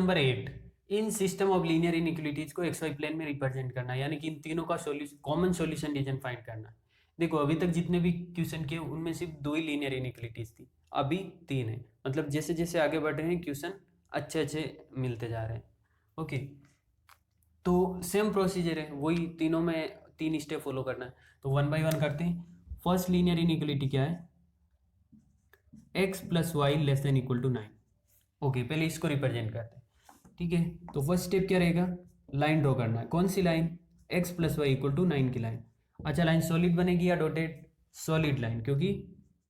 Number 8, in system of linear inequalities को X Y plane में represent करना, यानी कि इन तीनों का कॉमन सॉल्यूशन रीजन फाइंड करना। देखो अभी तक जितने भी क्वेश्चन किए उनमें सिर्फ 2 ही लीनियर इनइक्वालिटीज थी, अभी 3 है। मतलब जैसे जैसे आगे बढ़ रहे हैं क्वेश्चन अच्छे अच्छे मिलते जा रहे हैं। ओके, तो सेम प्रोसीजर है, वही तीनों में 3 स्टेप फॉलो करना है। तो 1 बाई 1 करते हैं। फर्स्ट लीनियर इनइक्वालिटी क्या है? x plus y less than equal to 9। Okay, पहले इसको रिप्रेजेंट करते हैं। ठीक है, तो फर्स्ट स्टेप क्या रहेगा? लाइन ड्रॉ करना है। कौन सी line? x plus y equal to 9 की लाइन। अच्छा, लाइन सॉलिड बनेगी या डॉटेड? सॉलिड लाइन, क्योंकि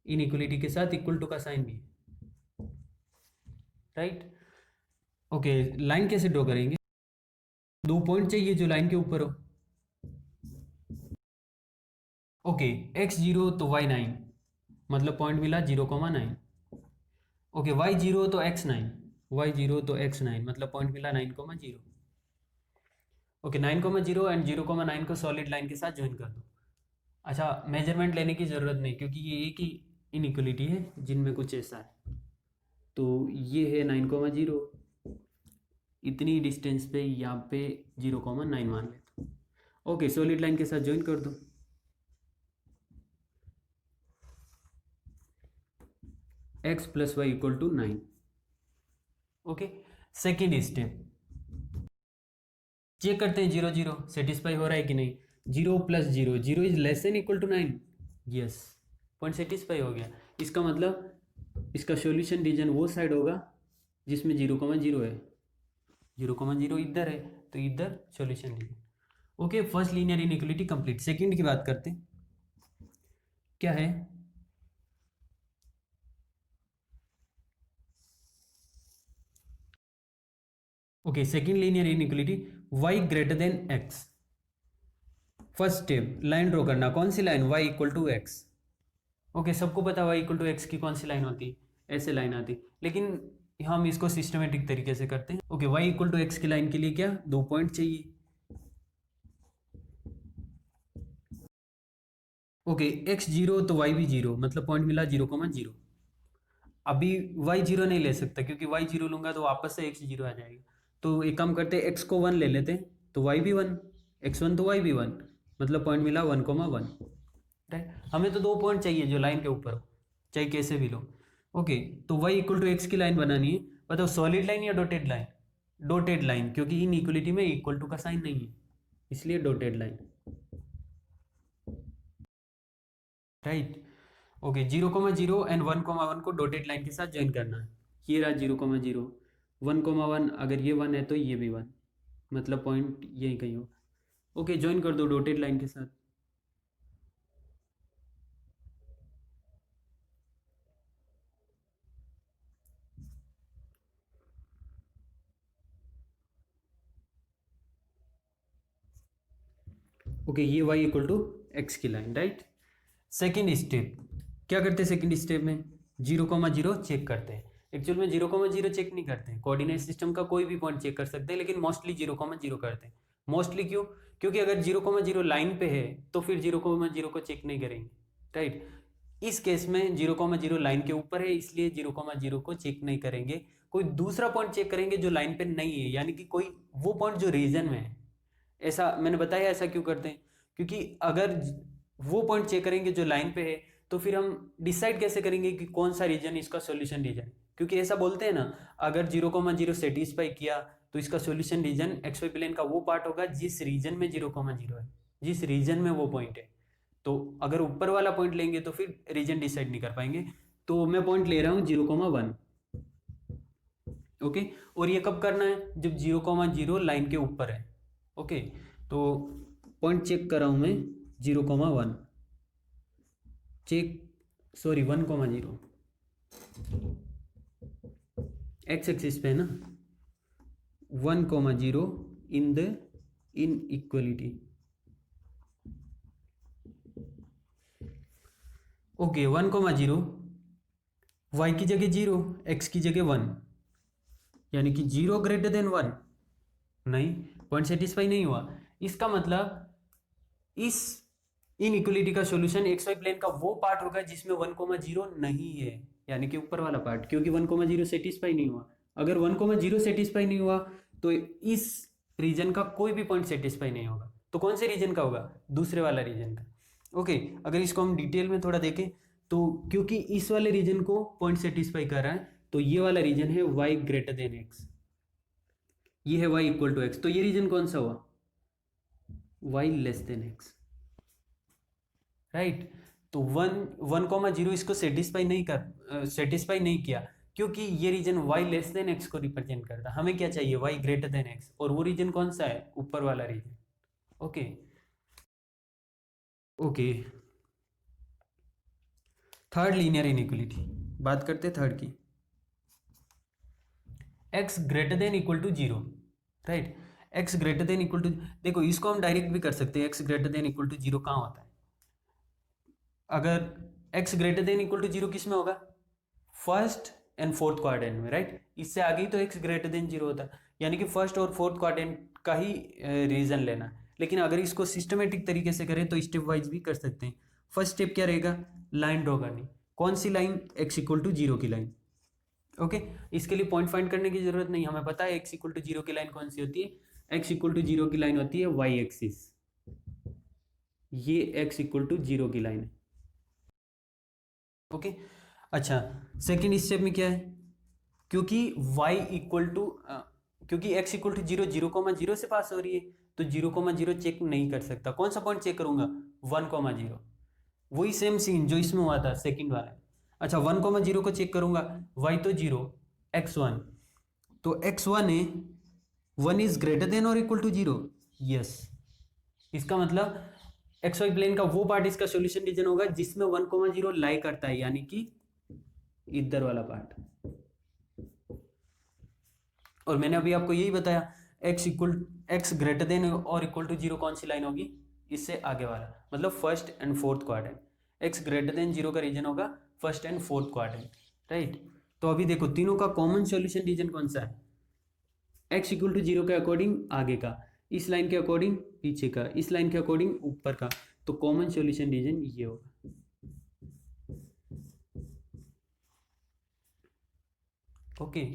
इनइक्वालिटी के साथ इक्वल टू का साइन भी है, राइट? ओके, लाइन कैसे ड्रॉ करेंगे? 2 पॉइंट चाहिए जो लाइन के ऊपर हो। ओके, x0 तो y9, मतलब पॉइंट मिला 0,9। ओके, y0 तो x9, y0 तो x9 मतलब पॉइंट मिला 9,0। ओके, 9,0 एंड 0,9 को सॉलिड लाइन के साथ ज्वाइन कर दो। अच्छा, मेजरमेंट लेने की ज़रूरत नहीं क्योंकि ये एक ही इनइक्वालिटी है जिनमें कुछ ऐसा है। तो ये है 9,0, इतनी डिस्टेंस पे यहाँ पे 0,9 मान लेते हो। ओके, सॉलिड लाइन के साथ ज्वाइन कर दो। x plus y equal to 9। Okay, second step check करते हैं 0 0 सेटिस्फाई हो रहा है कि नहीं। 0 plus 0, 0 is less than equal to 9। Yes, point satisfy हो गया। इसका मतलब इसका सॉल्यूशन रीजन वो साइड होगा जिसमें 0,0 है। 0,0 इधर है तो इधर solution region. Okay, first linear inequality complete. Second की बात करते हैं, क्या है? Okay, second linear inequality y greater than x। First step line draw करना। कौन सी line? y equal to x. Okay, सबको पता y इक्वल टू एक्स की कौन सी लाइन होती? ऐसे लाइन आती, लेकिन हम इसको सिस्टमेटिक तरीके से करते हैं। Okay, y equal to x की लाइन के लिए क्या 2 पॉइंट चाहिए। ओके, x0 तो y भी 0 मतलब पॉइंट मिला 0,0। अभी y0 नहीं ले सकता क्योंकि y0 लूंगा तो वापस से x0 आ जाएगा। तो एक काम करते हैं, x को 1 ले लेते हैं तो y भी 1, x1 तो y भी 1 मतलब पॉइंट मिला 1,1। राइट, हमें तो 2 पॉइंट चाहिए जो लाइन के ऊपर हो, चाहे कैसे भी लो। ओके, तो y इक्वल टू एक्स की लाइन बनानी है। बताओ सॉलिड लाइन या डॉटेड लाइन? डॉटेड लाइन, क्योंकि इन इक्वलिटी में इक्वल टू का साइन नहीं है, इसलिए dotted line. Right, okay, 0,0 and 1,1 को डॉटेड लाइन के साथ ज्वाइन करना है। ये रहा 0,0, 1,1, अगर ये 1 है तो ये भी 1 मतलब पॉइंट यही कहीं हो। ओके, ज्वाइन कर दो डॉटेड लाइन के साथ। ओके, ये y इक्वल टू एक्स की लाइन, राइट। सेकेंड स्टेप क्या करते हैं? सेकेंड स्टेप में 0,0 चेक करते हैं। एक्चुअल में 0,0 चेक नहीं करते हैं, कोऑर्डिनेट सिस्टम का कोई भी पॉइंट चेक कर सकते हैं, लेकिन मोस्टली 0,0 करते हैं। मोस्टली क्यों? क्योंकि अगर 0,0 लाइन पे है तो फिर 0,0 को चेक नहीं करेंगे, राइट। इस केस में 0,0 लाइन के ऊपर है इसलिए 0,0 को चेक नहीं करेंगे। कोई दूसरा पॉइंट चेक करेंगे जो लाइन पे नहीं है, यानी कि कोई वो पॉइंट जो रीजन में है। ऐसा मैंने बताया, ऐसा क्यों करते हैं? क्योंकि अगर वो पॉइंट चेक करेंगे जो लाइन पे है तो फिर हम डिसाइड कैसे करेंगे कि कौन सा रीजन इसका सॉल्यूशन रीजन? क्योंकि ऐसा बोलते हैं ना, अगर 0,0 सेटिस्फाई किया तो इसका solution region x Y plane का वो पार्ट होगा जिस रीजन में 0,0 है, जिस रीजन में वो पॉइंट है। तो अगर ऊपर वाला पॉइंट लेंगे तो फिर रीजन डिसाइड नहीं कर पाएंगे। तो मैं पॉइंट ले रहा हूँ 0,1। ओके, और ये कब करना है? जब 0,0 लाइन के ऊपर है। ओके, तो पॉइंट चेक कर रहा हूँ मैं 0,1 चेक, सॉरी 1,0 एक्स एक्सिस पे है ना, 1,0 in the inequality. Okay, 1,0 y की जगह 0, एक्स की जगह 1, यानी कि 0 ग्रेटर देन 1। नहीं, पॉइंट सेटिस्फाई नहीं हुआ। इसका मतलब इस इनइक्वालिटी का सॉल्यूशन एक्स वाई प्लेन का वो पार्ट होगा जिसमें 1,0 नहीं है, यानी कि ऊपर वाला पार्ट, क्योंकि 1,0 सेटिस्फाई नहीं हुआ। अगर 1,0 सेटिस्फाई नहीं हुआ तो इस रीजन का कोई भी पॉइंट सेटिस्फाई नहीं होगा। तो कौन से रीजन का होगा? दूसरे वाला रीजन का। ओके, अगर इसको हम डिटेल में थोड़ा देखें तो क्योंकि इस वाले रीजन को पॉइंट सेटिस्फाई कर रहा है तो ये वाला रीजन है y ग्रेटर देन x, ये है y इक्वल टू x, तो ये रीजन कौन सा हुआ? y less than x, right. तो 1,0 इसको सेटिस्फाई नहीं किया क्योंकि ये region y less than x को रिप्रेजेंट करता है। हमें क्या चाहिए? y ग्रेटर देन x, और वो रीजन कौन सा है? ऊपर वाला region. Okay okay, third linear inequality बात करते थर्ड की। x greater than equal to 0, right. x greater than equal to, देखो इसको हम डायरेक्ट भी कर सकते हैं। x greater than equal to 0 कहाँ होता है? अगर x greater than equal to 0 किस में होगा? फर्स्ट एंड फोर्थ क्वाड्रेंट में, राइट। इससे आगे ही तो x ग्रेटर देन 0 होता है, यानी कि फर्स्ट और फोर्थ क्वाड्रेंट का ही रीजन लेना। लेकिन अगर इसको सिस्टमेटिक तरीके से करें तो स्टेप वाइज भी कर सकते हैं। फर्स्ट स्टेप क्या रहेगा? लाइन ड्रॉ करनी। कौन सी लाइन? x इक्वल टू 0 की लाइन। ओके, इसके लिए पॉइंट फाइंड करने की जरूरत नहीं, हमें पता है x इक्वल टू 0 की लाइन कौन सी होती है। x इक्वल टू 0 की लाइन होती है y एक्सिस, ये x इक्वल टू 0 की लाइन है। ओके, अच्छा सेकेंड स्टेप में क्या है? क्योंकि y इक्वल टू क्योंकि x इक्वल टू 0 0,0 से पास हो रही है तो 0,0 चेक नहीं कर सकता। कौन सा पॉइंट चेक करूंगा? 1,0, वही सेम सीन जो इसमें हुआ था सेकंड वाला। अच्छा 1,0 को चेक करूंगा, y तो 0, x1, तो x1 है 1 इज ग्रेटर देन और इक्वल टू 0, यस। इसका मतलब एक्स वाई प्लेन का वो पार्ट इसका सॉल्यूशन रीजन होगा जिसमें 1,0 लाई करता है, यानी कि इधर वाला पार्ट। और मैंने अभी आपको यही बताया, x ग्रेटर देन और इक्वल टू 0 कौन सी लाइन होगी? इससे आगे वाला, मतलब first and fourth quadrant. x greater than 0 का रीजन होगा first and fourth quadrant, right. तो अभी देखो तीनों का कॉमन सॉल्यूशन रीजन कौन सा है? x इक्वल टू 0 के अकॉर्डिंग आगे का, इस लाइन के अकॉर्डिंग पीछे का, इस लाइन के अकॉर्डिंग ऊपर का। तो कॉमन सॉल्यूशन रीजन ये होगा। ओके,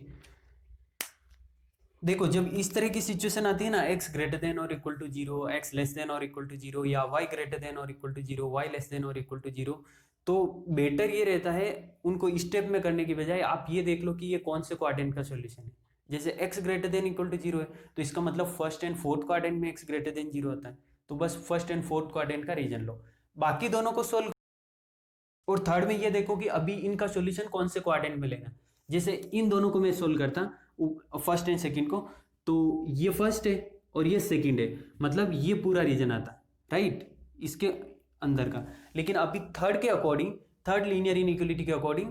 देखो जब इस तरह की सिचुएशन आती है ना, x ग्रेटर देन और equal to 0, x less than और इक्वल टू 0, या y ग्रेटर देन और equal to 0, y less than और इक्वल टू 0, तो बेटर ये रहता है उनको स्टेप में करने की बजाय आप ये देख लो कि ये कौन से क्वाड्रेंट का सॉल्यूशन है। जैसे x greater than equal to 0 है तो इसका मतलब फर्स्ट एंड फोर्थ क्वाड्रेंट में x ग्रेटर देन 0 होता है, तो बस फर्स्ट एंड फोर्थ क्वाड्रेंट का रीजन लो, बाकी दोनों को सोल्व। और थर्ड में ये देखो कि अभी इनका सॉल्यूशन कौन से क्वाड्रेंट में लेना। जैसे इन दोनों को मैं सोल्व करता फर्स्ट एंड सेकंड को, तो ये फर्स्ट है और ये सेकंड है, मतलब ये पूरा रीजन आता, राइट, इसके अंदर का। लेकिन अभी थर्ड के अकॉर्डिंग, थर्ड लीनियर इनइक्वालिटी के according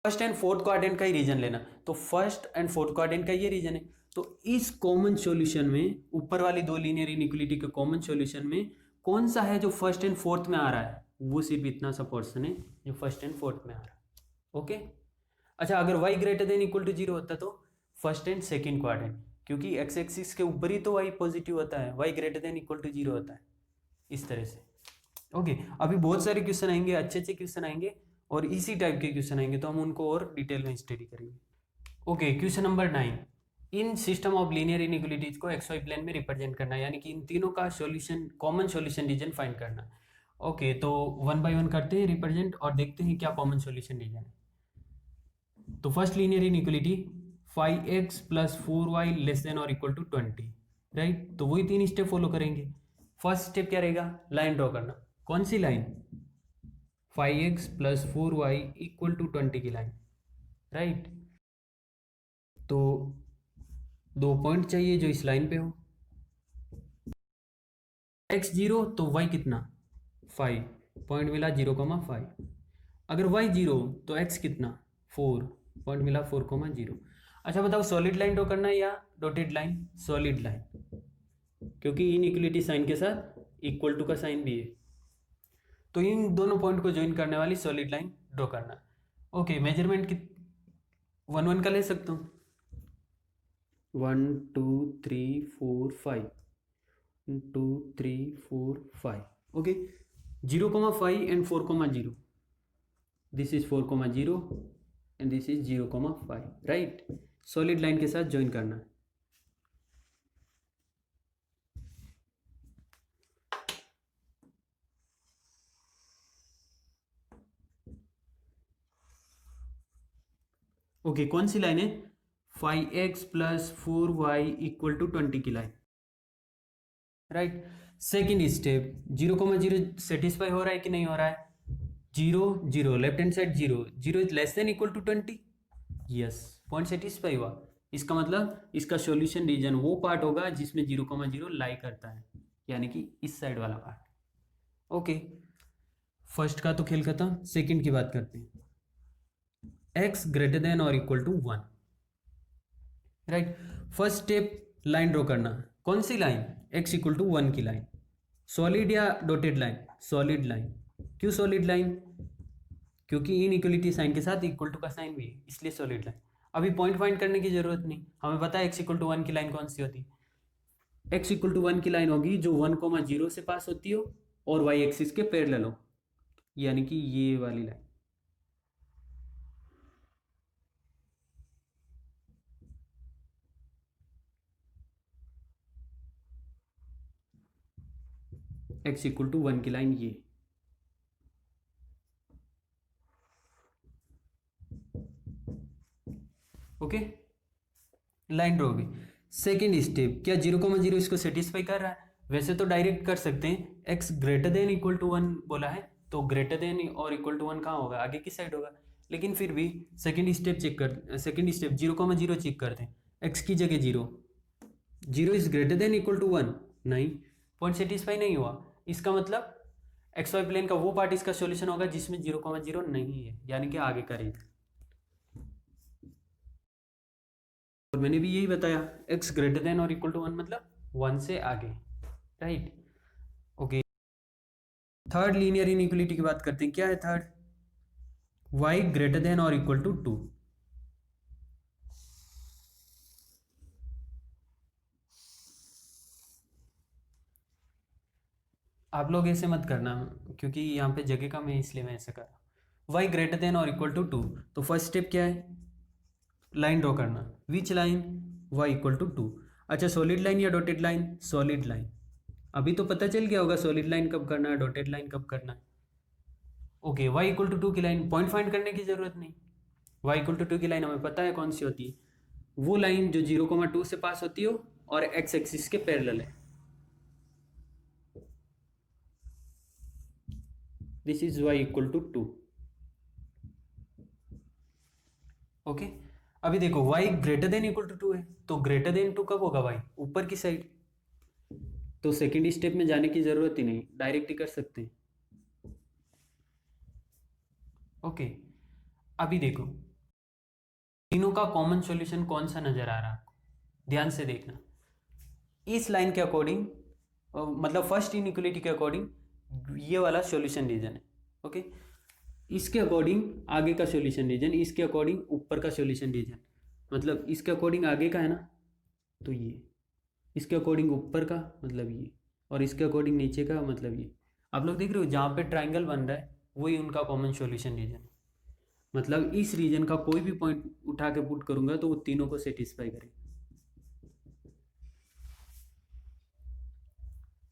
first and fourth quadrant का ही रीजन लेना, तो फर्स्ट एंड फोर्थ क्वाड्रेंट का ये रीजन है। तो इस कॉमन सॉल्यूशन में, ऊपर वाली दो लीनियर इनइक्वालिटी के कॉमन सॉल्यूशन में कौन सा है जो फर्स्ट एंड फोर्थ में आ रहा है? वो सिर्फ इतना सा पोर्शन है जो फर्स्ट एंड फोर्थ में आ रहा है। ओके, अच्छा अगर y greater than equal to 0 होता तो फर्स्ट एंड सेकंड क्वाड्रेंट, क्योंकि x एक्सिस के ऊपर ही तो y पॉजिटिव होता है, y greater than equal to 0 होता है, इस तरह से। ओके, अभी बहुत सारे क्वेश्चन आएंगे, अच्छे अच्छे क्वेश्चन आएंगे और इसी टाइप के क्वेश्चन आएंगे, तो हम उनको और डिटेल में स्टडी करेंगे। Okay, question number 9, in system of linear inequalities को एक्स वाई प्लेन में रिप्रेजेंट करना, यानी कि इन तीनों का solution, common solution region find करना। ओके, तो वन बाय वन करते हैं रिप्रेजेंट और देखते हैं क्या कॉमन सॉल्यूशन रीजन है। तो first linear inequality 5x plus 4y less than और इक्वल टू 20, राइट। तो वही तीन स्टेप फॉलो करेंगे। फर्स्ट स्टेप क्या रहेगा? लाइन ड्रॉ करना। कौन सी line? 5x plus 4y equal to 20 की लाइन, राइट। तो दो पॉइंट चाहिए जो इस लाइन पे हो। x 0 तो y कितना? 5, पॉइंट मिला 0,5। अगर y 0 तो x कितना? 4, पॉइंट मिला 4,0। अच्छा बताओ, सॉलिड लाइन ड्रॉ करना है या डॉटेड लाइन? सॉलिड लाइन, क्योंकि इनइक्वालिटी साइन के साथ इक्वल टू का साइन भी है, तो इन दोनों पॉइंट को ज्वाइन करने वाली सॉलिड लाइन ड्रॉ करना। ओके, मेजरमेंट की 1 1 का ले सकता हूँ। 1 2 3 4 5, 2 3 4 5। Okay, 0,5 and 4,0, this is 4,0, and this is 0,5, right. Solid line के साथ ज्वाइन करना है। ओके कौन सी लाइन है? 5x plus 4y equal to 20 की line, right. Second step 0,0 satisfy हो रहा है कि नहीं हो रहा है? 0 0 left hand side 0 0 is less than equal to 20, yes point satisfy हुआ। इसका मतलब इसका सॉल्यूशन रीजन वो पार्ट होगा जिसमें 0,0 लाई करता है, यानी कि इस साइड वाला पार्ट। ओके फर्स्ट का तो खेल खत्म, सेकंड की बात करते हैं। x ग्रेटर देन और equal to 1, right. First step line draw करना, कौन सी लाइन? x इक्वल टू 1 की लाइन, सॉलिड या डॉटेड लाइन? Solid line. क्यों सॉलिड लाइन? क्योंकि इनइक्वलिटी साइन के साथ इक्वल टू का साइन भी है, इसलिए सॉलिड लाइन। अभी पॉइंट फाइंड करने की जरूरत नहीं, हमें पता है x इक्वल टू 1 की लाइन कौन सी होती है। x इक्वल टू 1 की लाइन होगी जो 1,0 से पास होती हो और y एक्सिस के पैरेलल हो, यानी कि ये वाली लाइन। x इक्वल टू 1 की लाइन ये, ओके लाइन ड्रॉ होगी। सेकेंड स्टेप, क्या 0,0 इसको सेटिस्फाई कर रहा है? वैसे तो डायरेक्ट कर सकते हैं, x greater than equal to 1 बोला है तो ग्रेटर देन और इक्वल टू 1 कहाँ होगा? आगे की साइड होगा। लेकिन फिर भी सेकेंड स्टेप चेक कर, सेकेंड स्टेप 0,0 चेक करते हैं। x की जगह 0 0 is greater than equal to 1, नहीं पॉइंट सेटिस्फाई नहीं हुआ। इसका मतलब एक्स वाई प्लेन का वो पार्ट इसका सॉल्यूशन होगा जिसमें 0,0 नहीं है, यानी कि आगे का रीजन। और मैंने भी यही बताया, x ग्रेटर देन और इक्वल टू 1 मतलब 1 से आगे, right. Okay third linear inequality की बात करते हैं। क्या है थर्ड? y ग्रेटर देन और इक्वल टू 2। आप लोग ऐसे मत करना क्योंकि यहाँ पे जगह कम है, इसलिए मैं ऐसे कर रहा हूँ। y ग्रेटर देन और इक्वल टू 2, तो फर्स्ट स्टेप क्या है? लाइन ड्रॉ करना। Which line? y equal to 2। अच्छा सॉलिड लाइन या डॉटेड लाइन? Solid line. अभी तो पता चल गया होगा सॉलिड लाइन कब करना है, डॉटेड लाइन कब करना है। ओके y इक्वल टू 2 की लाइन, पॉइंट फाइंड करने की जरूरत नहीं। y इक्वल टू 2 की लाइन हमें पता है कौन सी होती है, वो लाइन जो 0,2 से पास होती हो और x एक्सिस के पैरेलल है। This is y equal to 2। Okay अभी देखो y greater than equal to 2 है, तो ग्रेटर देन 2 कब होगा y? ऊपर की साइड। तो सेकेंड स्टेप में जाने की जरूरत ही नहीं, डायरेक्ट ही कर सकते हैं। ओके अभी देखो तीनों का कॉमन सॉल्यूशन कौन सा नजर आ रहा है? ध्यान से देखना, इस लाइन के अकॉर्डिंग मतलब फर्स्ट इनइक्वलिटी के अकॉर्डिंग ये वाला सॉल्यूशन रीजन है। ओके इसके अकॉर्डिंग आगे का सॉल्यूशन रीजन, इसके अकॉर्डिंग ऊपर का सॉल्यूशन रीजन, मतलब इसके अकॉर्डिंग आगे का है ना, तो ये इसके अकॉर्डिंग ऊपर का मतलब ये, और इसके अकॉर्डिंग नीचे का मतलब ये। आप लोग देख रहे हो जहाँ पे ट्राइंगल बन रहा है वही उनका कॉमन सॉल्यूशन रीजन है। मतलब इस रीजन का कोई भी पॉइंट उठा के पुट करूंगा तो वो तीनों को सेटिस्फाई करेगा।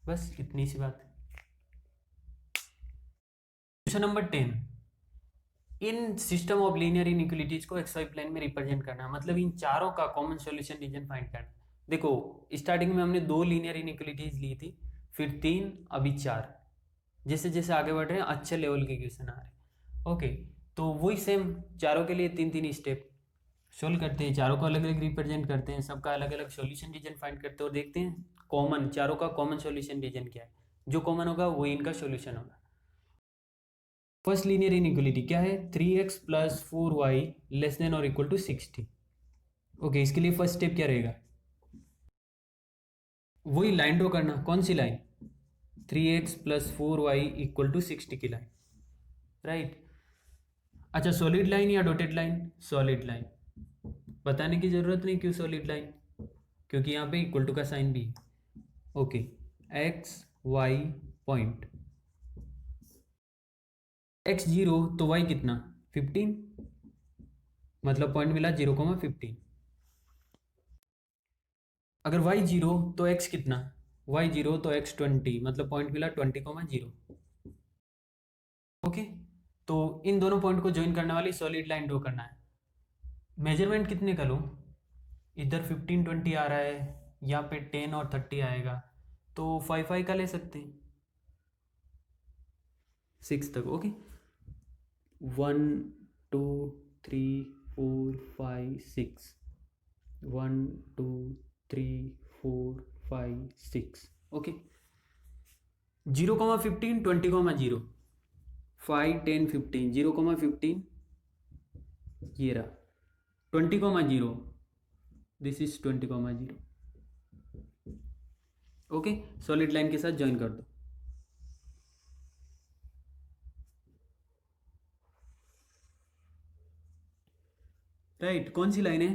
बस इतनी सी बात है। Question number 10, in system of linear inequalities को एक्स वाई प्लेन में रिप्रेजेंट करना, मतलब इन चारों का कॉमन सॉल्यूशन रीजन फाइंड करना। देखो स्टार्टिंग में हमने 2 लीनियर इनइक्वलिटीज ली थी, फिर 3, अभी 4। जैसे जैसे आगे बढ़ रहे हैं अच्छे लेवल के क्वेश्चन आ रहे हैं। ओके तो वही सेम चारों के लिए 3 स्टेप सोल्व करते हैं, चारों को अलग अलग रिप्रेजेंट करते हैं, सबका अलग अलग सॉल्यूशन रीजन फाइंड करते हैं और देखते हैं कॉमन चारों का कॉमन सॉल्यूशन रीजन क्या है। जो कॉमन होगा वही इनका सॉल्यूशन होगा। फर्स्ट लीनियर इनइक्वलिटी क्या है? 3x plus 4y less than और इक्वल टू 60। ओके इसके लिए फर्स्ट स्टेप क्या रहेगा? वही लाइन ड्रॉ करना। कौन सी line? 3x plus 4y equal to 60 की लाइन, राइट। अच्छा सॉलिड लाइन या डॉटेड लाइन? Solid line. बताने की जरूरत नहीं क्यों सॉलिड लाइन, क्योंकि यहाँ पे इक्वल टू का साइन भी है। Okay X Y point, x 0 तो y कितना? 15, मतलब पॉइंट मिला 0,15। अगर y 0 तो x कितना, y 0 तो x 20, मतलब पॉइंट मिला 20,0। ओके, तो इन दोनों पॉइंट को ज्वाइन करने वाली सॉलिड लाइन ड्रॉ करना है। मेजरमेंट कितने का लूँ, इधर 15 20 आ रहा है, यहाँ पे 10 और 30 आएगा, तो 5 का ले सकते हैं 6 तक। ओके, 1 2 3 4 5 6, 1 2 3 4 5 6। ओके, 0,15 20,0, 5 10 15, 0,15 ये रहा, 20,0, this is 20,0। Okay, solid line के साथ ज्वाइन कर दो। राइट, कौन सी लाइन है,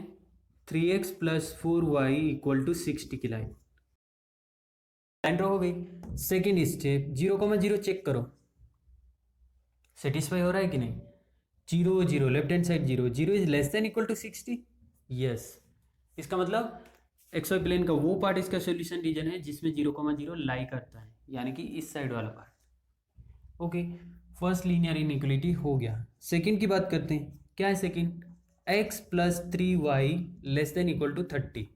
3x + 4y = 60 की लाइन ड्रॉ हो गई। सेकेंड स्टेप, 0,0 चेक करो, सेटिस्फाई हो रहा है कि नहीं। 0 0 left hand side 0 0 is less than equal to 60। Yes, इसका मतलब एक्स वाई प्लेन का वो पार्ट इसका सॉल्यूशन रीजन है जिसमें 0,0 लाई करता है, यानी कि इस साइड वाला part. Okay, first linear inequality हो गया। सेकंड की बात करते हैं, क्या है सेकंड, x + 3y <= 30।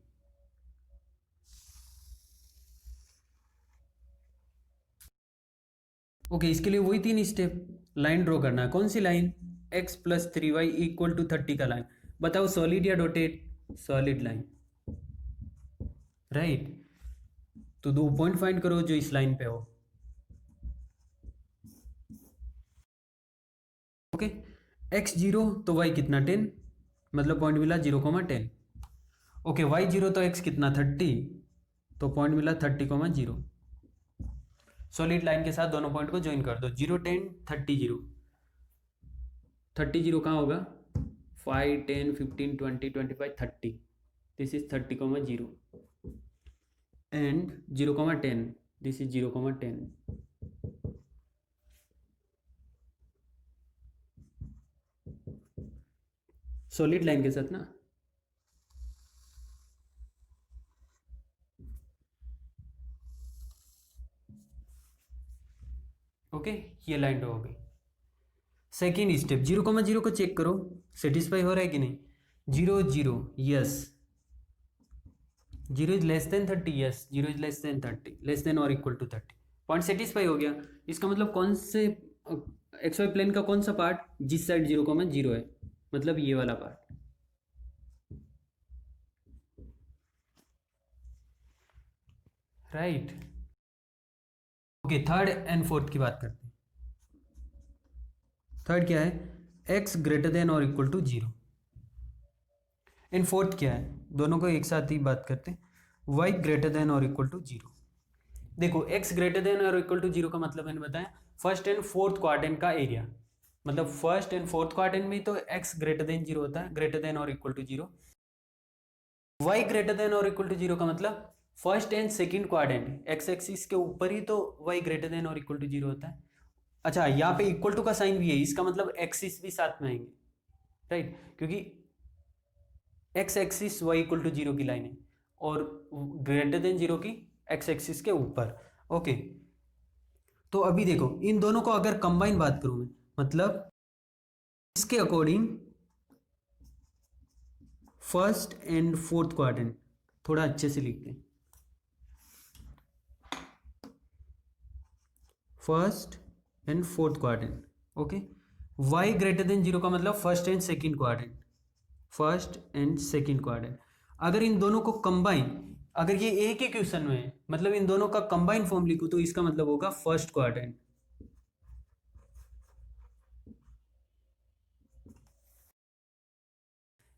ओके, इसके लिए वही 3 स्टेप, लाइन ड्रॉ करना है। कौन सी लाइन, x + 3y = 30 का लाइन। बताओ सॉलिड या डॉटेड, सॉलिड लाइन। राइट, तो 2 पॉइंट फाइंड करो जो इस लाइन पे हो। ओके, x 0 तो y कितना 10, मतलब पॉइंट मिला 0,10। ओके, y 0 तो x कितना 30, तो पॉइंट मिला 30,0। सॉलिड लाइन के साथ दोनों पॉइंट को ज्वाइन कर दो, 0 10 30 0। 30 0 कहाँ होगा, 5 10 15 20 25 30, this is 30,0 and 0,10, this is 0,10। Solid line के साथ ना। ओके, ये लाइन ड्रॉ हो गई। सेकेंड स्टेप, 0,0 को चेक करो, सेटिस्फाई हो रहा है कि नहीं। 0 0, yes, 0 is less then 30, yes, 0 is less then 30, less than और इक्वल टू 30, पॉइंट सेटिस्फाई हो गया। इसका मतलब कौन से एक्स वाई प्लेन का कौन सा पार्ट जिस साइड 0,0 है, मतलब ये वाला part. Right, okay, third and fourth की बात करते हैं। थर्ड क्या है, x > 0। एंड फोर्थ क्या है, दोनों को एक साथ ही बात करते हैं, y > 0। देखो x > 0 का मतलब मैंने बताया फर्स्ट एंड फोर्थ क्वाड्रेंट का एरिया, मतलब फर्स्ट एंड फोर्थ क्वाड्रेंट में तो x > 0 होता है, ग्रेटर देन और इक्वल टू 0। y > 0 का मतलब first and second quadrant, x axis के ऊपर ही तो y > 0 होता है। अच्छा, यहाँ पे इक्वल टू का साइन भी है, इसका मतलब एक्सिस भी साथ में आएंगे। राइट, क्योंकि x एक्सिस y = 0 की लाइन है और ग्रेटर देन 0 की x एक्सिस के ऊपर। ओके, तो अभी देखो इन दोनों को अगर कंबाइन बात करूं मैं, मतलब इसके according first and fourth quadrant थोड़ा अच्छे से लिखते हैं, first and fourth quadrant. Okay, y > 0 का मतलब first and second quadrant, first and second quadrant. अगर इन दोनों को कंबाइन, अगर ये एक ही क्वेश्चन में है, मतलब इन दोनों का कंबाइन फॉर्म लिखूं तो इसका मतलब होगा फर्स्ट क्वाड्रेंट।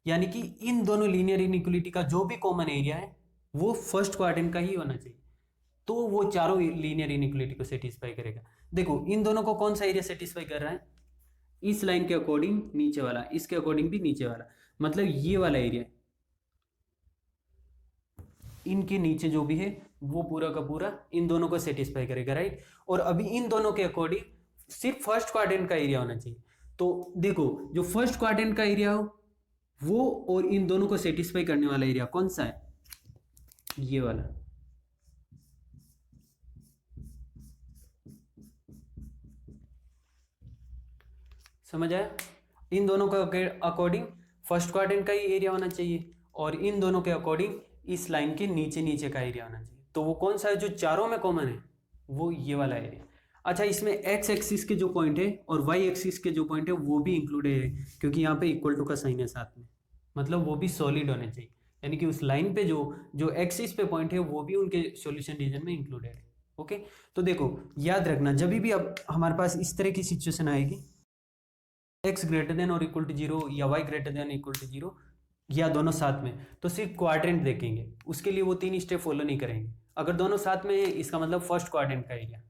यानी कि इन दोनों लीनियर इनइक्वालिटी का जो भी कॉमन एरिया है वो फर्स्ट क्वाड्रेंट का ही होना चाहिए, तो वो चारों लीनियर इनइक्वालिटी को सेटिस्फाई करेगा। देखो इन दोनों को कौन सा एरिया सेटिस्फाई कर रहा है, इस लाइन के अकॉर्डिंग नीचे वाला, इसके अकॉर्डिंग भी नीचे वाला, मतलब ये वाला एरिया, इनके नीचे जो भी है वो पूरा का पूरा इन दोनों को सेटिस्फाई करेगा। राइट, और अभी इन दोनों के अकॉर्डिंग सिर्फ फर्स्ट क्वाड्रेंट का एरिया होना चाहिए। तो देखो जो फर्स्ट क्वाड्रेंट का एरिया हो वो और इन दोनों को सेटिस्फाई करने वाला एरिया कौन सा है? ये वाला। समझ आया? इन दोनों के अकॉर्डिंग फर्स्ट क्वाड्रेंट का ही एरिया होना चाहिए और इन दोनों के अकॉर्डिंग इस लाइन के नीचे नीचे का एरिया होना चाहिए। तो वो कौन सा है जो चारों में कॉमन है? वो ये वाला एरिया। अच्छा, इसमें एक्स एक्सिस के जो पॉइंट है और वाई एक्सिस के जो पॉइंट है वो भी इंक्लूडेड है, क्योंकि यहाँ पे इक्वल टू का साइन है साथ में, मतलब वो भी सॉलिड होने चाहिए। यानी कि उस लाइन पे जो जो एक्सिस पे पॉइंट है वो भी उनके सॉल्यूशन रीजन में इंक्लूडेड है। ओके, तो देखो याद रखना, जब भी अब हमारे पास इस तरह की सिचुएशन आएगी, एक्स ग्रेटर देन और इक्वल टू जीरो या Y greater than equal to zero या दोनों साथ में, तो सिर्फ क्वाड्रेंट देखेंगे। उसके लिए वो 3 स्टेप फॉलो नहीं करेंगे। अगर दोनों साथ में है इसका मतलब फर्स्ट क्वाड्रेंट का एरिया,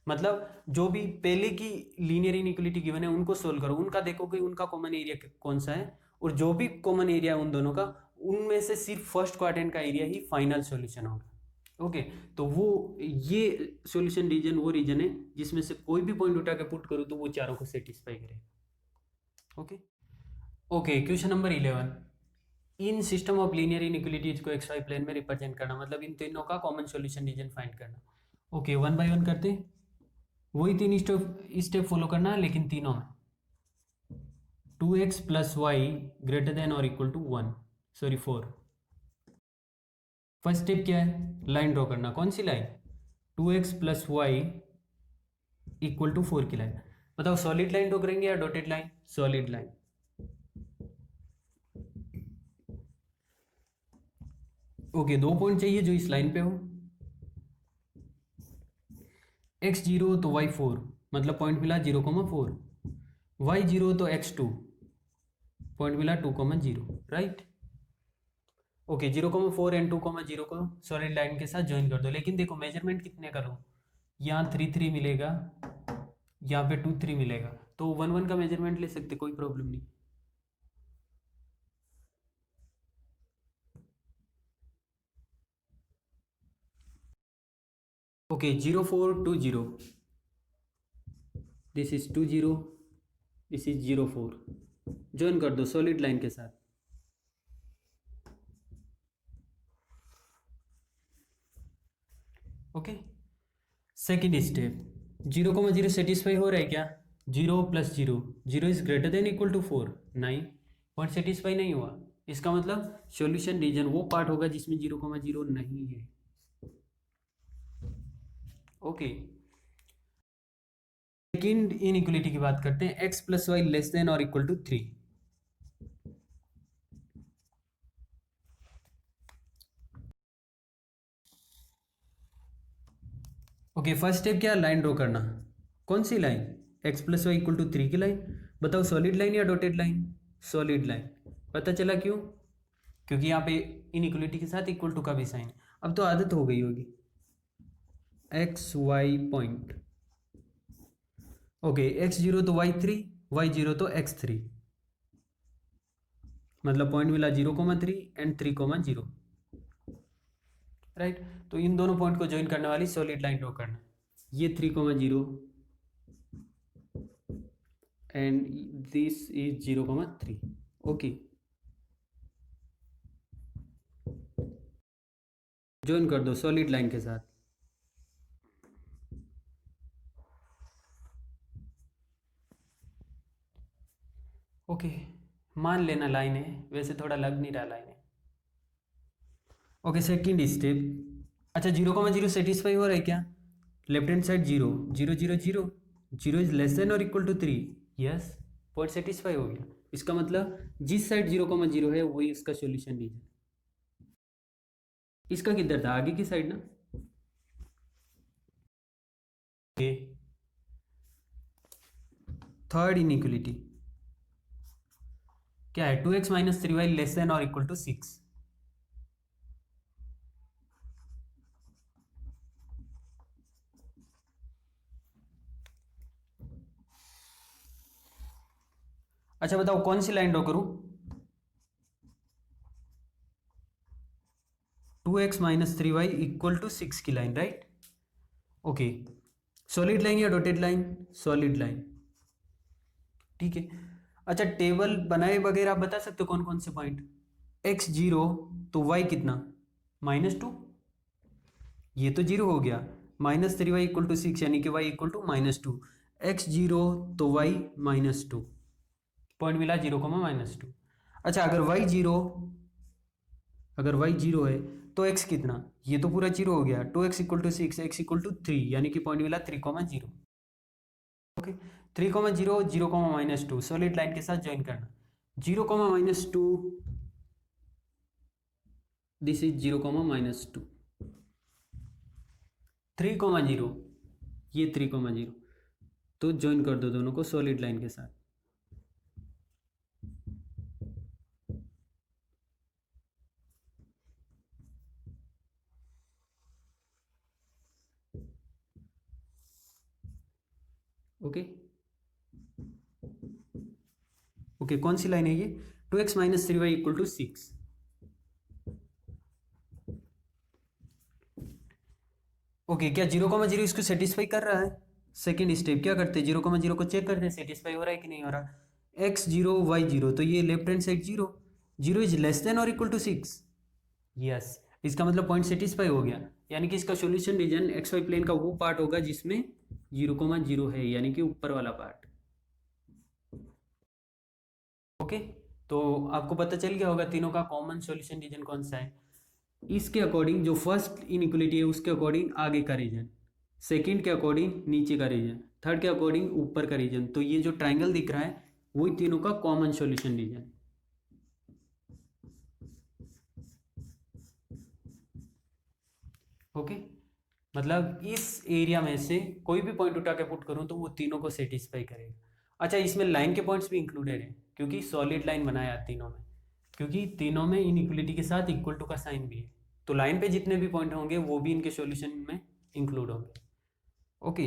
मतलब जो भी पहले की लीनियर इनइक्वालिटी गिवन है उनको सोल्व करो, उनका देखो कि उनका कॉमन एरिया कौन सा है, और जो भी कॉमन एरिया है उन दोनों का, उनमें से सिर्फ फर्स्ट क्वाड्रेंट का एरिया ही फाइनल सॉल्यूशन होगा। ओके, तो वो ये सॉल्यूशन रीजन वो रीजन है जिसमें से कोई भी पॉइंट उठा के पुट करो तो वो चारों को सेटिस्फाई करेगा। Okay okay, question number 11, in system of linear inequalities को एक्स वाई प्लेन में रिप्रेजेंट करना, मतलब इन तीनों का कॉमन सॉल्यूशन रीजन फाइंड करना। ओके, वन बाय वन करते, वही 3 स्टेप फॉलो करना है लेकिन तीनों में। 2x plus y greater than और equal to 1, sorry 4। First step क्या है? लाइन ड्रॉ करना। कौन सी line? 2x plus y equal to 4 की लाइन। बताओ सॉलिड लाइन ड्रॉ करेंगे या dotted line? Solid line. Okay, 2 point चाहिए जो इस लाइन पे हो। x 0 तो y 4, मतलब पॉइंट मिला 0,4। y 0 तो x 2, पॉइंट मिला 2,0, राइट। ओके, 0,4 एंड 2,0 को सॉलिड लाइन के साथ ज्वाइन कर दो, लेकिन देखो मेजरमेंट कितने करो, यहाँ 3 3 मिलेगा, यहाँ पे 2 3 मिलेगा, तो 1 1 का मेजरमेंट ले सकते, कोई प्रॉब्लम नहीं। Okay, 0 4 2 0, this is 2 0, this is 0 4, join कर दो सॉलिड लाइन के साथ। ओके, सेकेंड स्टेप, 0,0 सेटिस्फाई हो रहा है क्या? 0 plus 0, 0 is greater than equal to 4, नहीं, पॉइंट सेटिस्फाई नहीं हुआ। इसका मतलब सॉल्यूशन रीजन वो पार्ट होगा जिसमें 0,0 नहीं है। ओके, सेकेंड इनइक्वालिटी की बात करते हैं, x plus y less than और equal to 3। Okay, first step क्या? लाइन ड्रॉ करना। कौन सी line? x plus y equal to 3 की लाइन। बताओ सॉलिड लाइन या डॉटेड लाइन? Solid line. पता चला क्यों? क्योंकि यहाँ पे इनइक्वालिटी के साथ इक्वल टू का भी साइन। अब तो आदत हो गई होगी, X Y point. Okay, x 0 तो y 3, y 0 तो x 3, मतलब पॉइंट मिला 0,3 एंड 3,0, राइट। तो इन दोनों पॉइंट को ज्वाइन करने वाली सॉलिड लाइन ड्रॉ करना, ये 3,0 and this is 0,3। Okay, join कर दो सॉलिड लाइन के साथ। ओके, मान लेना लाइन है, वैसे थोड़ा लग नहीं रहा लाइन है। ओके, सेकंड स्टेप, अच्छा 0,0 सेटिस्फाई हो रहा है क्या? Left hand side 0 0 0 0, 0 is less than और equal to 3, yes, point satisfy हो गया। इसका मतलब जिस साइड 0,0 है वही इसका सॉल्यूशन रीजन। इसका किधर था? आगे की साइड ना। ओके, थर्ड इनइक्वालिटी क्या है? 2x minus 3y less than और इक्वल टू 6। अच्छा बताओ कौन सी लाइन ड्रॉ करूं? 2x minus 3y equal to 6 की line, right. Okay, solid line या डॉटेड लाइन? सॉलिड लाइन, ठीक है। अच्छा टेबल बनाए वगैरह आप बता सकते हो कौन कौन से पॉइंट? x0 तो y कितना -2, ये तो 0 हो गया। -3y = 6 यानी कि y = -2। x0 तो y -2, पॉइंट मिला 0, -2। अच्छा अगर y 0 है तो x कितना, ये तो पूरा 0 हो गया। 2x = 6, x = 3 यानी कि पॉइंट मिला 3, 0। ओके 3, 0, 0, -2 सॉलिड लाइन के साथ ज्वाइन करना। 0, -2, दिस इज 0, -2। 3, 0, ये 3, 0, तो ज्वाइन कर दो दोनों को सॉलिड लाइन के साथ। ओके ओके कौन सी लाइन है ये? 2x - 3y = 6। ओके क्या 0, 0 इसको सेटिस्फाई कर रहा है? सेकेंड स्टेप क्या करते हैं, 0, 0 को चेक करते हैं सेटिस्फाई हो रहा है कि नहीं हो रहा। x0 y0 तो ये left hand side 0, 0 is less than और इक्वल टू 6। यस इसका मतलब पॉइंट सेटिस्फाई हो गया, यानी कि इसका solution region x Y plane का वो पार्ट होगा जिसमें 0, 0 है, यानी कि ऊपर वाला पार्ट। ओके तो आपको पता चल गया होगा तीनों का कॉमन सॉल्यूशन रीजन कौन सा है। इसके अकॉर्डिंग जो फर्स्ट इनइक्वलिटी है उसके अकॉर्डिंग आगे का रीजन, सेकंड के अकॉर्डिंग नीचे का रीजन, थर्ड के अकॉर्डिंग ऊपर का रीजन। तो ये जो ट्राइंगल दिख रहा है वही तीनों का कॉमन सॉल्यूशन रीजन। ओके मतलब इस एरिया में से कोई भी पॉइंट उठा के पुट करूं तो वो तीनों को सेटिस्फाई करेगा। अच्छा इसमें लाइन के पॉइंट्स भी इंक्लूडेड है क्योंकि सॉलिड लाइन बनाया तीनों में, क्योंकि तीनों में इनइक्वलिटी के साथ इक्वल टू का साइन भी है, तो लाइन पे जितने भी पॉइंट होंगे वो भी इनके सॉल्यूशन में इंक्लूड होंगे। ओके